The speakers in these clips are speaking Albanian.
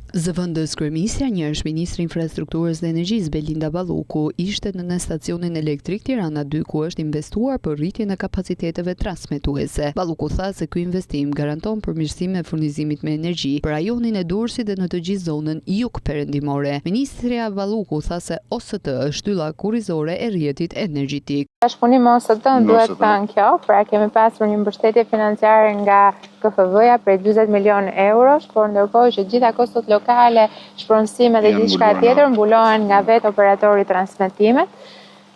Zëvendës kryeministja njëherë ministri i infrastrukturës dhe energjisë Belinda Balluku ishte në stacionin elektrik Tirana 2 ku është investuar për rritjen e kapaciteteve transmetuese. Balluku tha se ky investim garanton përmirësimin e furnizimit me energji për rajonin e Durrësit dhe në të gjithë zonën jug-perëndimore. Ministrja Balluku tha se OST është shtylla kurrizore e rrjetit energjetik. Bashkëpunimi me OST-n duhet thënë kjo, pra kemi pasur një mbështetje financiare nga KFV-ja për 40 milion eurosh, por ndërkohë që gjitha kostot lokale, shpronësime dhe gjithçka tjetër mbulohen nga vetë operatori i transmetimit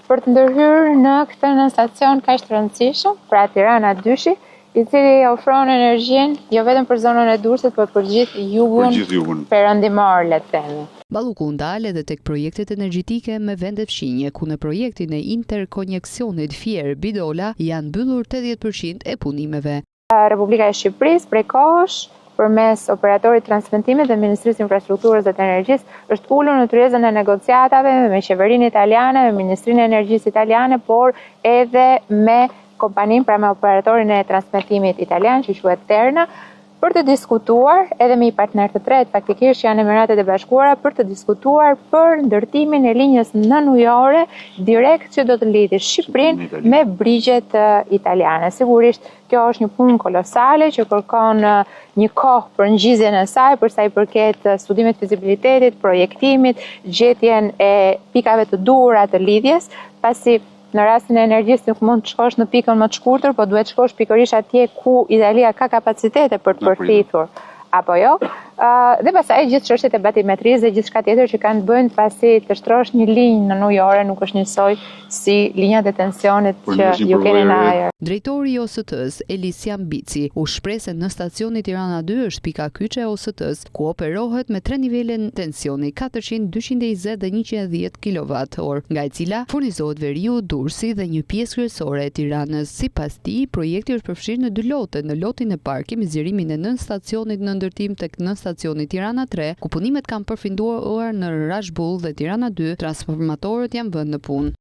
për të ndërhyrë në këtë stacion kaq të rëndësishëm, pra Tirana 2, i cili ofron energjinë jo vetëm për zonën e Durrësit, por për gjithë jugun perëndimor, le të themi. Balluku ndal edhe tek projektet energjetike me vende fqinje, ku në projektin e interkoneksionit Fier-Bidola janë mbyllur 80% e punimeve. Republika e Shqipërisë prej kohësh përmes operatorit transmetimit dhe Ministrisë Infrastrukturës dhe të Energjisë është ulur në tryezën e negociatave me qeverinë italiane, me Ministrinë e Energjisë italiane, por edhe me kompaninë, pra me operatorin e transmetimit italian që quhet Terna, për të diskutuar edhe me një partner të tretë, faktikisht janë Emiratet e Bashkuara, për të diskutuar për ndërtimin e linjës nënujore direkt që do të lidhë Shqipërinë me brigjet italiane. Sigurisht kjo është një punë kolosale që kërkon një kohë për ngjizjen e saj, për sa i përket studimit fizibilitetit, projektimit, gjetjen e pikave të duhura të lidhjes, pasi në rastin e energjisë nuk mund të shkosh në pikën më të shkurtër, po duhet shkosh pikërisht atje ku Italia ka kapacitete për të përfitur, apo jo. Dhe pastaj gjithë çështjet e batimetrisë dhe gjithçka tjetër që kanë të bëjnë, pasi të shtrosh një linjë nënujore nuk është njësoj si linjat e tensionit që ju keni në ajër. Drejtori i OST-s, Elisian Bici, u shpreh se në stacionin Tirana 2 është pika kyçe e OST-s, ku operohet me 3 nivele tensioni 400, 220 dhe 110 kWh, nga e cila furnizohet veriu, Durrësi dhe një pjesë kryesore e Tiranës. Sipas tij, projekti është përfshirë në 2 lote, në lotin e park me zgjerimin e 9 stacionit në ndërtim tek në stacioni Tirana 3, ku punimet kanë përfunduar në Rashbull dhe Tirana 2, transformatorët janë vënë në punë.